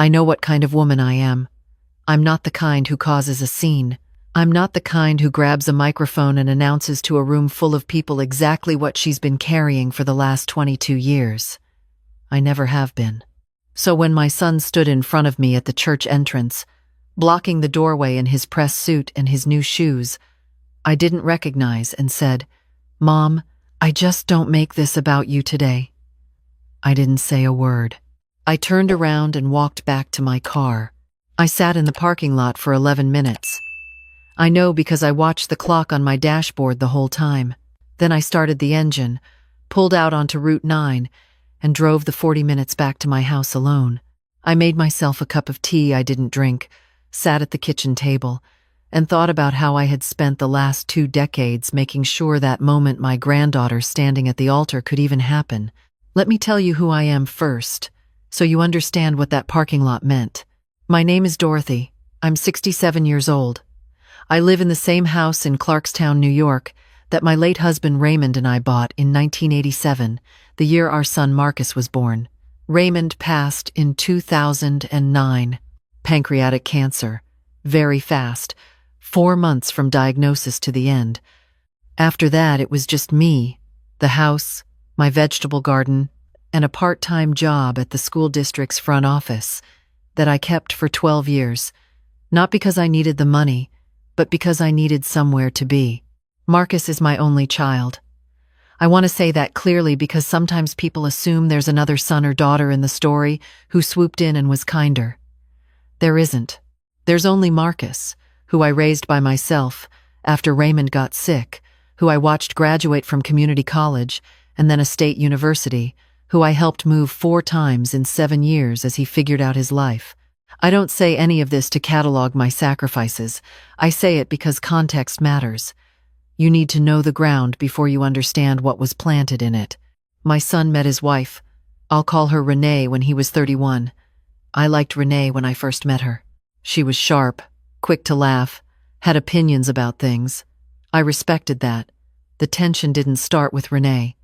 I know what kind of woman I am. I'm not the kind who causes a scene. I'm not the kind who grabs a microphone and announces to a room full of people exactly what she's been carrying for the last 22 years. I never have been. So when my son stood in front of me at the church entrance, blocking the doorway in his press suit and his new shoes, I didn't recognize and said, "Mom, I just don't make this about you today." I didn't say a word. I turned around and walked back to my car. I sat in the parking lot for 11 minutes. I know because I watched the clock on my dashboard the whole time. Then I started the engine, pulled out onto Route 9, and drove the 40 minutes back to my house alone. I made myself a cup of tea I didn't drink, sat at the kitchen table, and thought about how I had spent the last 2 decades making sure that moment my granddaughter standing at the altar could even happen. Let me tell you who I am first, so you understand what that parking lot meant. My name is Dorothy. I'm 67 years old. I live in the same house in Clarkstown, New York, that my late husband Raymond and I bought in 1987, the year our son Marcus was born. Raymond passed in 2009. Pancreatic cancer. Very fast. 4 months from diagnosis to the end. After that, it was just me, the house, my vegetable garden, and a part-time job at the school district's front office that I kept for 12 years, not because I needed the money, but because I needed somewhere to be. Marcus is my only child. I want to say that clearly because sometimes people assume there's another son or daughter in the story who swooped in and was kinder. There isn't. There's only Marcus, who I raised by myself after Raymond got sick, who I watched graduate from community college and then a state university, who I helped move 4 times in 7 years as he figured out his life. I don't say any of this to catalog my sacrifices. I say it because context matters. You need to know the ground before you understand what was planted in it. My son met his wife. I'll call her Renee when he was 31. I liked Renee when I first met her. She was sharp, quick to laugh, had opinions about things. I respected that. The tension didn't start with Renee.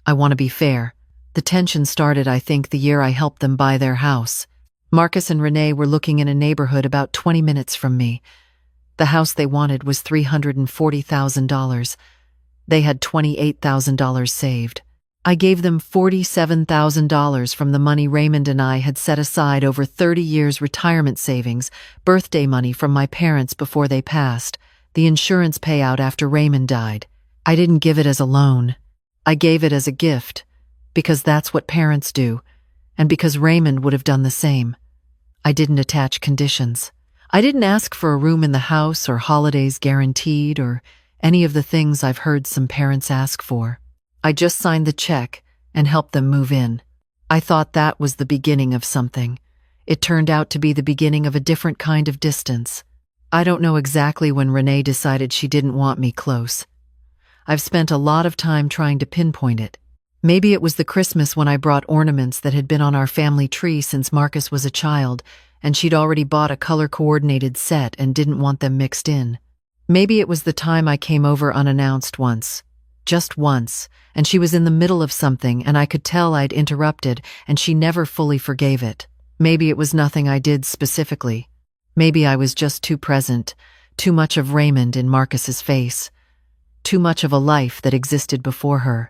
I want to be fair. The tension started, I think, the year I helped them buy their house. Marcus and Renee were looking in a neighborhood about 20 minutes from me. The house they wanted was $340,000. They had $28,000 saved. I gave them $47,000 from the money Raymond and I had set aside over 30 years retirement savings, birthday money from my parents before they passed, the insurance payout after Raymond died. I didn't give it as a loan. I gave it as a gift, because that's what parents do, and because Raymond would have done the same. I didn't attach conditions. I didn't ask for a room in the house or holidays guaranteed or any of the things I've heard some parents ask for. I just signed the check and helped them move in. I thought that was the beginning of something. It turned out to be the beginning of a different kind of distance. I don't know exactly when Renee decided she didn't want me close. I've spent a lot of time trying to pinpoint it. Maybe it was the Christmas when I brought ornaments that had been on our family tree since Marcus was a child, and she'd already bought a color-coordinated set and didn't want them mixed in. Maybe it was the time I came over unannounced once, just once, and she was in the middle of something and I could tell I'd interrupted and she never fully forgave it. Maybe it was nothing I did specifically. Maybe I was just too present, too much of Raymond in Marcus's face, too much of a life that existed before her.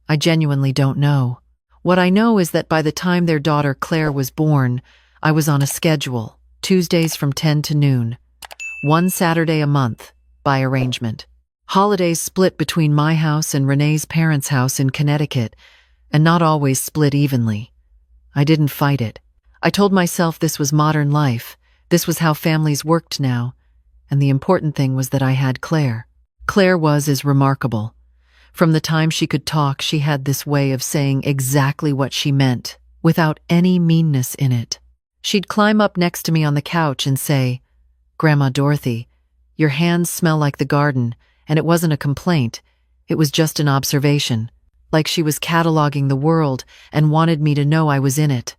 I genuinely don't know. What I know is that by the time their daughter Claire was born, I was on a schedule, Tuesdays from 10 to noon, 1 Saturday a month, by arrangement. Holidays split between my house and Renee's parents' house in Connecticut, and not always split evenly. I didn't fight it. I told myself this was modern life, this was how families worked now, and the important thing was that I had Claire. Claire was as remarkable. From the time she could talk, she had this way of saying exactly what she meant, without any meanness in it. She'd climb up next to me on the couch and say, "Grandma Dorothy, your hands smell like the garden," and it wasn't a complaint, it was just an observation, like she was cataloging the world and wanted me to know I was in it.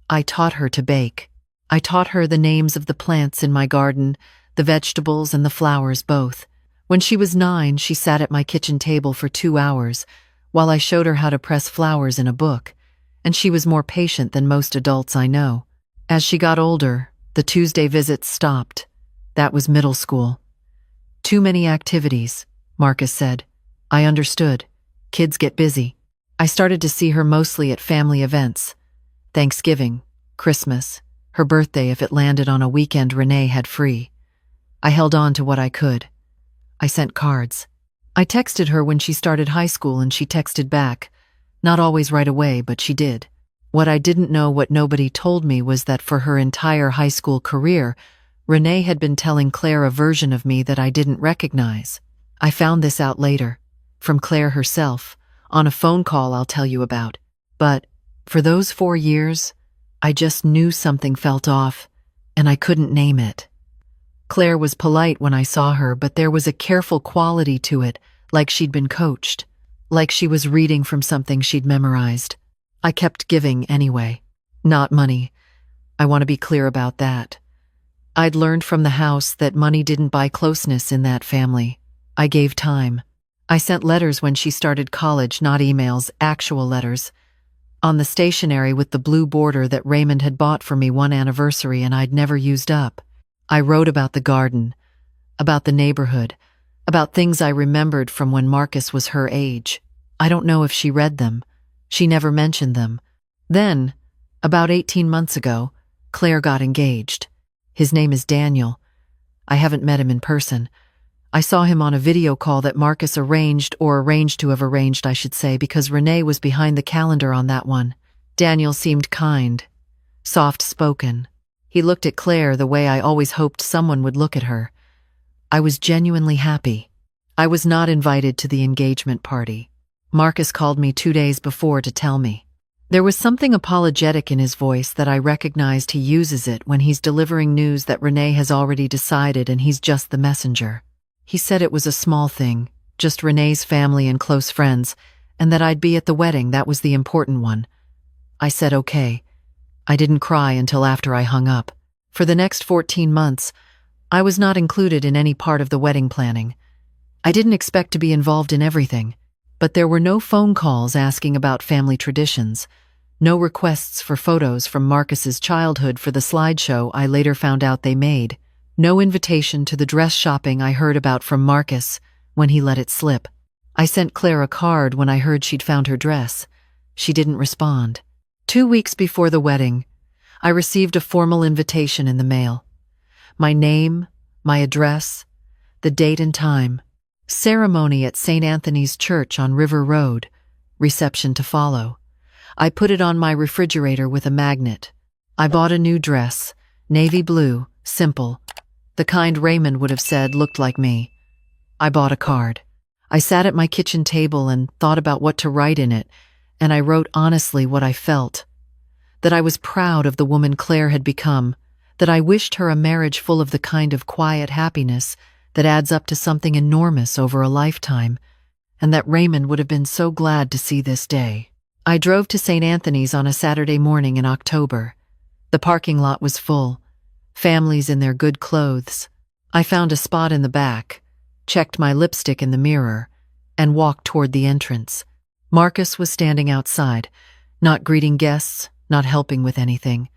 I taught her to bake. I taught her the names of the plants in my garden, the vegetables and the flowers both. When she was 9, she sat at my kitchen table for 2 hours while I showed her how to press flowers in a book, and she was more patient than most adults I know. As she got older, the Tuesday visits stopped. That was middle school. Too many activities, Marcus said. I understood. Kids get busy. I started to see her mostly at family events. Thanksgiving, Christmas, her birthday if it landed on a weekend Renee had free. I held on to what I could. I sent cards. I texted her when she started high school and she texted back. Not always right away, but she did. What I didn't know, what nobody told me, was that for her entire high school career, Renee had been telling Claire a version of me that I didn't recognize. I found this out later, from Claire herself, on a phone call I'll tell you about. But for those 4 years, I just knew something felt off, and I couldn't name it. Claire was polite when I saw her, but there was a careful quality to it, like she'd been coached, like she was reading from something she'd memorized. I kept giving anyway. Not money. I want to be clear about that. I'd learned from the house that money didn't buy closeness in that family. I gave time. I sent letters when she started college, not emails, actual letters. On the stationery with the blue border that Raymond had bought for me one anniversary and I'd never used up. I wrote about the garden, about the neighborhood, about things I remembered from when Marcus was her age. I don't know if she read them. She never mentioned them. Then, about 18 months ago, Claire got engaged. His name is Daniel. I haven't met him in person. I saw him on a video call that Marcus arranged to have arranged, I should say, because Renee was behind the calendar on that one. Daniel seemed kind, soft-spoken. He looked at Claire the way I always hoped someone would look at her. I was genuinely happy. I was not invited to the engagement party. Marcus called me 2 days before to tell me. There was something apologetic in his voice that I recognized. He uses it when he's delivering news that Renee has already decided and he's just the messenger. He said it was a small thing, just Renee's family and close friends, and that I'd be at the wedding. That was the important one. I said okay. I didn't cry until after I hung up. For the next 14 months, I was not included in any part of the wedding planning. I didn't expect to be involved in everything, but there were no phone calls asking about family traditions, no requests for photos from Marcus's childhood for the slideshow I later found out they made, no invitation to the dress shopping I heard about from Marcus when he let it slip. I sent Claire a card when I heard she'd found her dress. She didn't respond. 2 weeks before the wedding, I received a formal invitation in the mail. My name, my address, the date and time. Ceremony at St. Anthony's Church on River Road. Reception to follow. I put it on my refrigerator with a magnet. I bought a new dress, navy blue, simple. The kind Raymond would have said looked like me. I bought a card. I sat at my kitchen table and thought about what to write in it, and I wrote honestly what I felt. That I was proud of the woman Claire had become, that I wished her a marriage full of the kind of quiet happiness that adds up to something enormous over a lifetime, and that Raymond would have been so glad to see this day. I drove to St. Anthony's on a Saturday morning in October. The parking lot was full, families in their good clothes. I found a spot in the back, checked my lipstick in the mirror, and walked toward the entrance. Marcus was standing outside, not greeting guests, not helping with anything,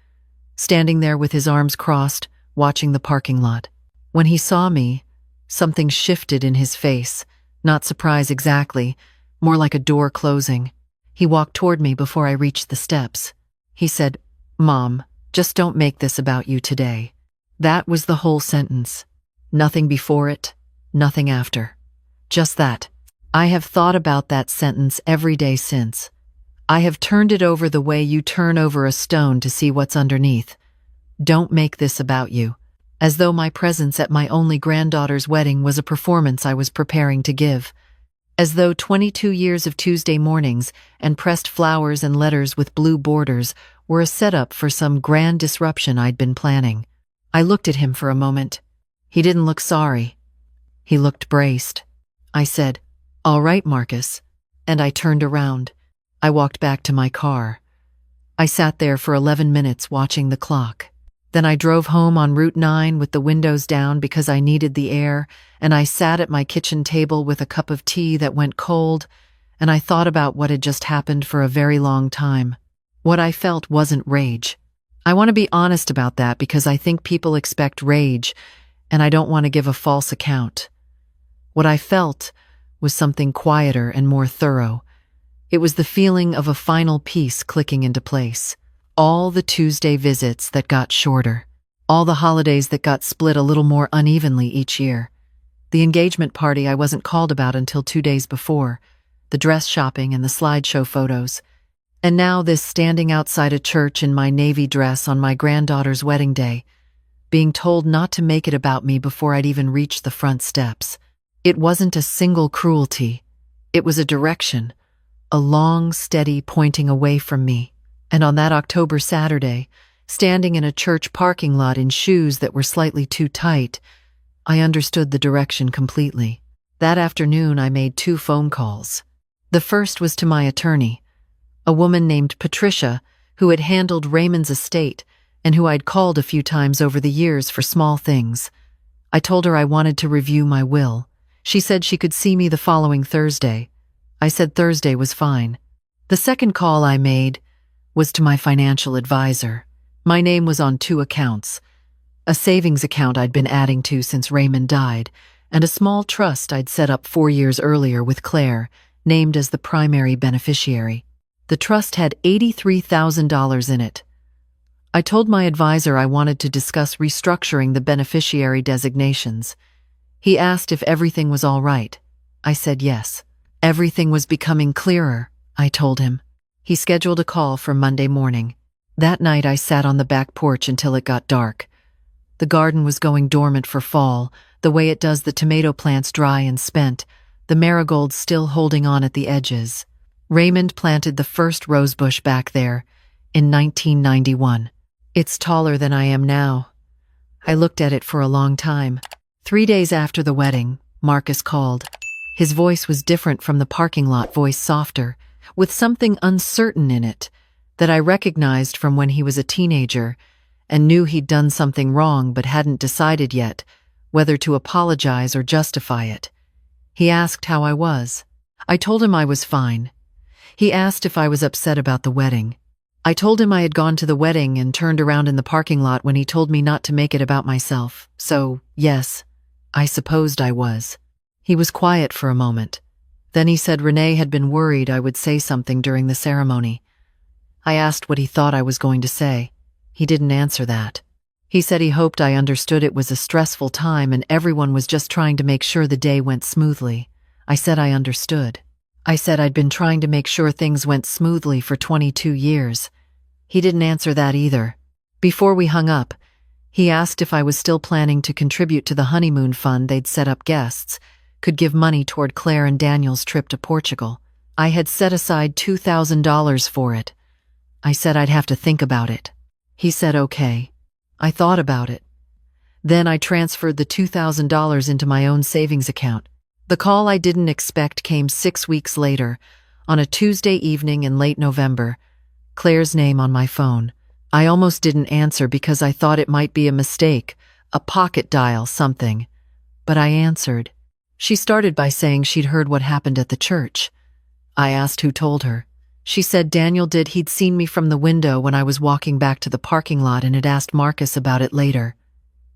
standing there with his arms crossed, watching the parking lot. When he saw me, something shifted in his face, not surprise exactly, more like a door closing. He walked toward me before I reached the steps. He said, "Mom, just don't make this about you today." That was the whole sentence. Nothing before it, nothing after. Just that. I have thought about that sentence every day since. I have turned it over the way you turn over a stone to see what's underneath. Don't make this about you. As though my presence at my only granddaughter's wedding was a performance I was preparing to give. As though 22 years of Tuesday mornings and pressed flowers and letters with blue borders were a setup for some grand disruption I'd been planning. I looked at him for a moment. He didn't look sorry. He looked braced. I said, "All right, Marcus," and I turned around. I walked back to my car. I sat there for 11 minutes watching the clock. Then I drove home on Route 9 with the windows down because I needed the air, and I sat at my kitchen table with a cup of tea that went cold, and I thought about what had just happened for a very long time. What I felt wasn't rage. I want to be honest about that because I think people expect rage, and I don't want to give a false account. What I felt was something quieter and more thorough. It was the feeling of a final piece clicking into place. All the Tuesday visits that got shorter. All the holidays that got split a little more unevenly each year. The engagement party I wasn't called about until 2 days before. The dress shopping and the slideshow photos. And now this standing outside a church in my navy dress on my granddaughter's wedding day, being told not to make it about me before I'd even reached the front steps. It wasn't a single cruelty. It was a direction, a long, steady pointing away from me. And on that October Saturday, standing in a church parking lot in shoes that were slightly too tight, I understood the direction completely. That afternoon, I made 2 phone calls. The first was to my attorney, a woman named Patricia, who had handled Raymond's estate and who I'd called a few times over the years for small things. I told her I wanted to review my will. She said she could see me the following Thursday. I said Thursday was fine. The second call I made was to my financial advisor. My name was on 2 accounts. A savings account I'd been adding to since Raymond died, and a small trust I'd set up 4 years earlier with Claire, named as the primary beneficiary. The trust had $83,000 in it. I told my advisor I wanted to discuss restructuring the beneficiary designations. He asked if everything was all right. I said yes. Everything was becoming clearer, I told him. He scheduled a call for Monday morning. That night I sat on the back porch until it got dark. The garden was going dormant for fall, the way it does the tomato plants dry and spent, the marigolds still holding on at the edges. Raymond planted the first rosebush back there in 1991. It's taller than I am now. I looked at it for a long time. 3 days after the wedding, Marcus called. His voice was different from the parking lot voice, softer, with something uncertain in it that I recognized from when he was a teenager and knew he'd done something wrong but hadn't decided yet whether to apologize or justify it. He asked how I was. I told him I was fine. He asked if I was upset about the wedding. I told him I had gone to the wedding and turned around in the parking lot when he told me not to make it about myself. So, yes, I supposed I was. He was quiet for a moment. Then he said Renee had been worried I would say something during the ceremony. I asked what he thought I was going to say. He didn't answer that. He said he hoped I understood it was a stressful time and everyone was just trying to make sure the day went smoothly. I said I understood. I said I'd been trying to make sure things went smoothly for 22 years. He didn't answer that either. Before we hung up, he asked if I was still planning to contribute to the honeymoon fund they'd set up. Guests could give money toward Claire and Daniel's trip to Portugal. I had set aside $2,000 for it. I said I'd have to think about it. He said okay. I thought about it. Then I transferred the $2,000 into my own savings account. The call I didn't expect came 6 weeks later, on a Tuesday evening in late November. Claire's name on my phone. I almost didn't answer because I thought it might be a mistake, a pocket dial, something. But I answered. She started by saying she'd heard what happened at the church. I asked who told her. She said Daniel did. He'd seen me from the window when I was walking back to the parking lot and had asked Marcus about it later.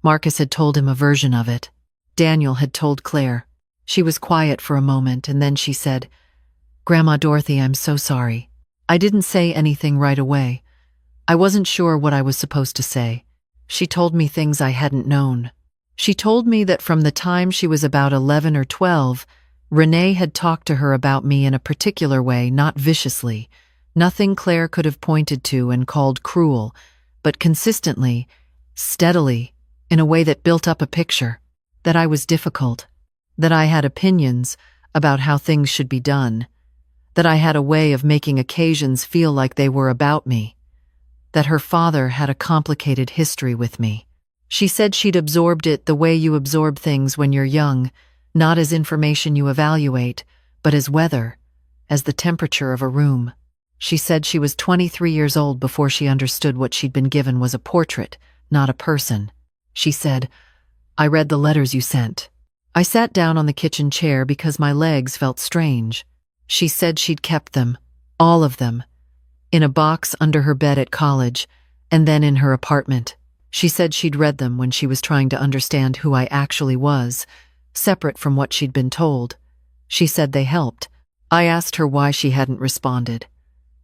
Marcus had told him a version of it. Daniel had told Claire. She was quiet for a moment and then she said, "Grandma Dorothy, I'm so sorry." I didn't say anything right away. I wasn't sure what I was supposed to say. She told me things I hadn't known. She told me that from the time she was about 11 or 12, Renee had talked to her about me in a particular way, not viciously, nothing Claire could have pointed to and called cruel, but consistently, steadily, in a way that built up a picture, that I was difficult, that I had opinions about how things should be done, that I had a way of making occasions feel like they were about me, that her father had a complicated history with me. She said she'd absorbed it the way you absorb things when you're young, not as information you evaluate, but as weather, as the temperature of a room. She said she was 23 years old before she understood what she'd been given was a portrait, not a person. She said, "I read the letters you sent." I sat down on the kitchen chair because my legs felt strange. She said she'd kept them, all of them, in a box under her bed at college, and then in her apartment. She said she'd read them when she was trying to understand who I actually was, separate from what she'd been told. She said they helped. I asked her why she hadn't responded.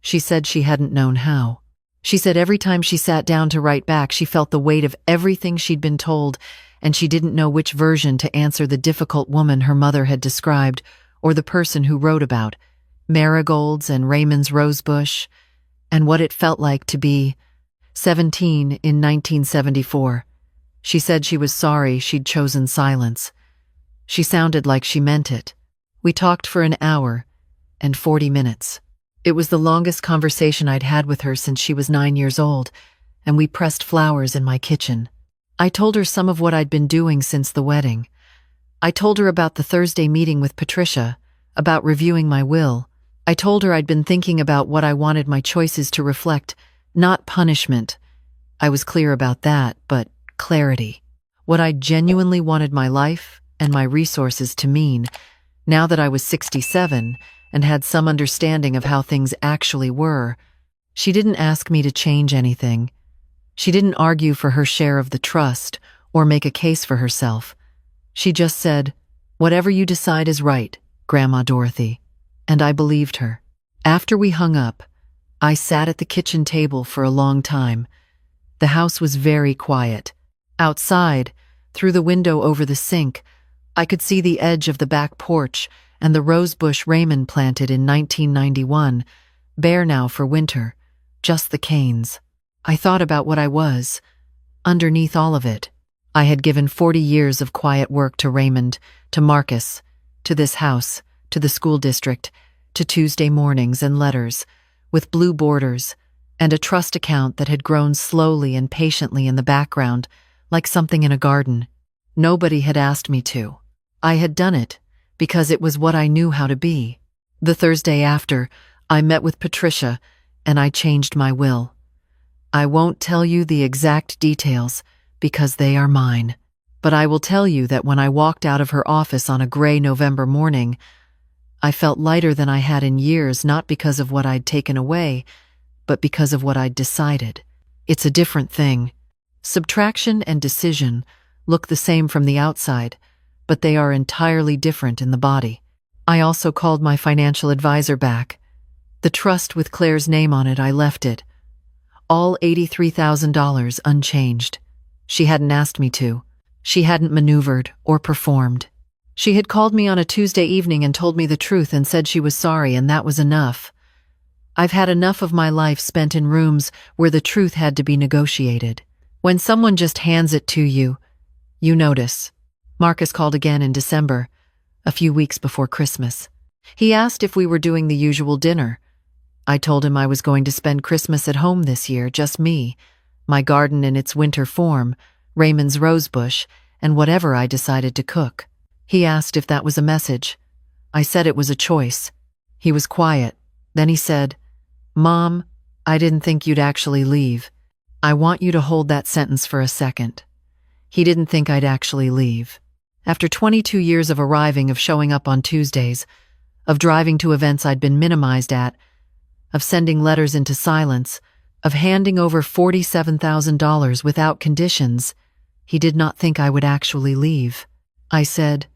She said she hadn't known how. She said every time she sat down to write back, she felt the weight of everything she'd been told, and she didn't know which version to answer: the difficult woman her mother had described, or the person who wrote about marigolds and Raymond's rosebush, and what it felt like to be 17 in 1974. She said she was sorry she'd chosen silence. She sounded like she meant it. We talked for an hour and 40 minutes. It was the longest conversation I'd had with her since she was 9 years old, and we pressed flowers in my kitchen. I told her some of what I'd been doing since the wedding. I told her about the Thursday meeting with Patricia, about reviewing my will. I told her I'd been thinking about what I wanted my choices to reflect, not punishment. I was clear about that, but clarity. What I genuinely wanted my life and my resources to mean, now that I was 67 and had some understanding of how things actually were. She didn't ask me to change anything. She didn't argue for her share of the trust or make a case for herself. She just said, "Whatever you decide is right, Grandma Dorothy." And I believed her. After we hung up, I sat at the kitchen table for a long time. The house was very quiet. Outside, through the window over the sink, I could see the edge of the back porch and the rosebush Raymond planted in 1991, bare now for winter, just the canes. I thought about what I was, underneath all of it. I had given 40 years of quiet work to Raymond, to Marcus, to this house, to the school district, to Tuesday mornings and letters, with blue borders, and a trust account that had grown slowly and patiently in the background, like something in a garden. Nobody had asked me to. I had done it, because it was what I knew how to be. The Thursday after, I met with Patricia, and I changed my will. I won't tell you the exact details, because they are mine. But I will tell you that when I walked out of her office on a gray November morning, I felt lighter than I had in years, not because of what I'd taken away, but because of what I'd decided. It's a different thing. Subtraction and decision look the same from the outside, but they are entirely different in the body. I also called my financial advisor back. The trust with Claire's name on it, I left it. All $83,000 unchanged. She hadn't asked me to. She hadn't maneuvered or performed. She had called me on a Tuesday evening and told me the truth and said she was sorry, and that was enough. I've had enough of my life spent in rooms where the truth had to be negotiated. When someone just hands it to you, you notice. Marcus called again in December, a few weeks before Christmas. He asked if we were doing the usual dinner. I told him I was going to spend Christmas at home this year, just me, my garden in its winter form, Raymond's rosebush, and whatever I decided to cook. He asked if that was a message. I said it was a choice. He was quiet. Then he said, "Mom, I didn't think you'd actually leave. I want you to hold that sentence for a second." He didn't think I'd actually leave. After 22 years of arriving, of showing up on Tuesdays, of driving to events I'd been minimized at, of sending letters into silence, of handing over $47,000 without conditions, he did not think I would actually leave. I said,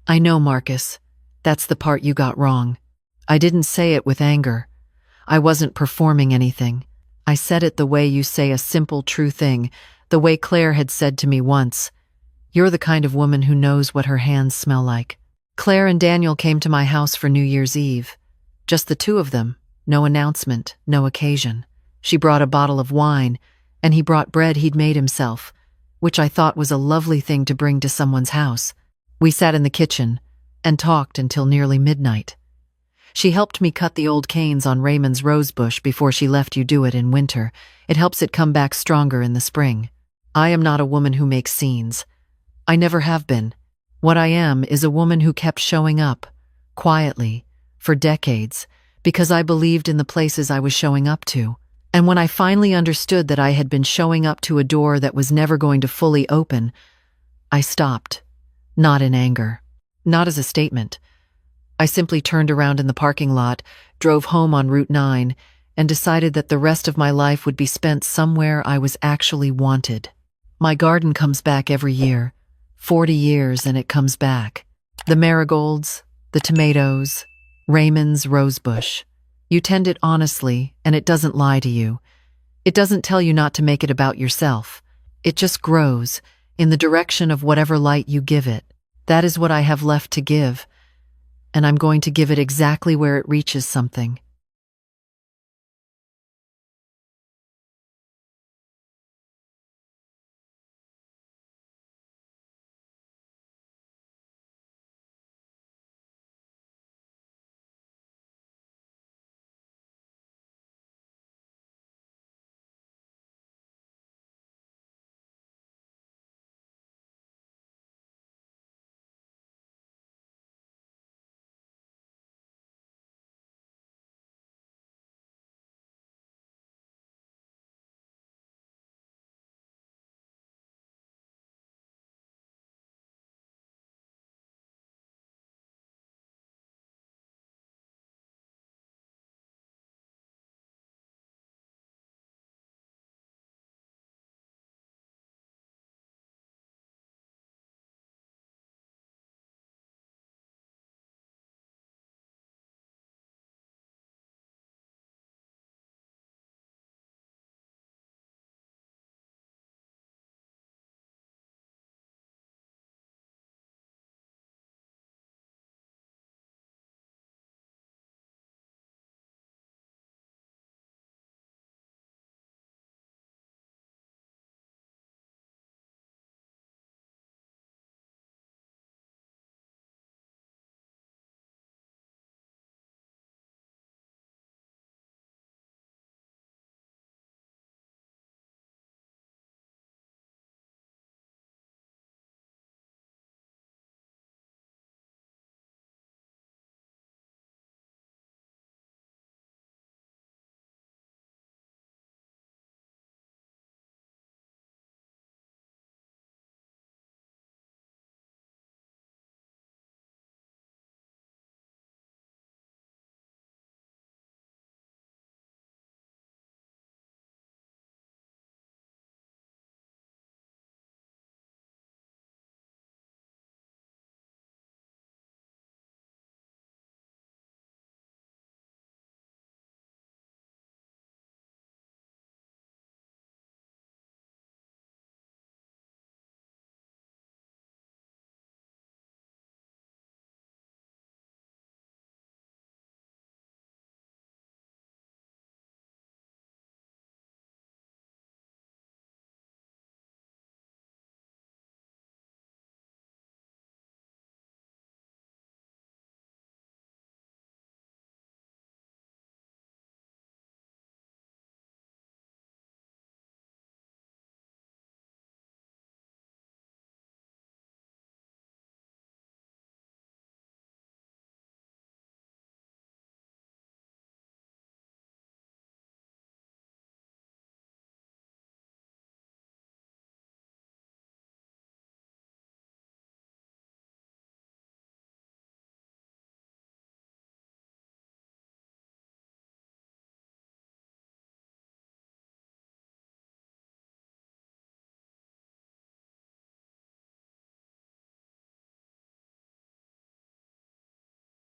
"I know, Marcus. That's the part you got wrong." I didn't say it with anger. I wasn't performing anything. I said it the way you say a simple, true thing, the way Claire had said to me once. "You're the kind of woman who knows what her hands smell like." Claire and Daniel came to my house for New Year's Eve. Just the two of them, no announcement, no occasion. She brought a bottle of wine, and he brought bread he'd made himself, which I thought was a lovely thing to bring to someone's house. We sat in the kitchen and talked until nearly midnight. She helped me cut the old canes on Raymond's rosebush before she left. You do it in winter. It helps it come back stronger in the spring. I am not a woman who makes scenes. I never have been. What I am is a woman who kept showing up, quietly, for decades, because I believed in the places I was showing up to. And when I finally understood that I had been showing up to a door that was never going to fully open, I stopped. Not in anger. Not as a statement. I simply turned around in the parking lot, drove home on Route 9, and decided that the rest of my life would be spent somewhere I was actually wanted. My garden comes back every year, 40 years and it comes back. The marigolds, the tomatoes, Raymond's rosebush. You tend it honestly, and it doesn't lie to you. It doesn't tell you not to make it about yourself. It just grows, in the direction of whatever light you give it. That is what I have left to give, and I'm going to give it exactly where it reaches something.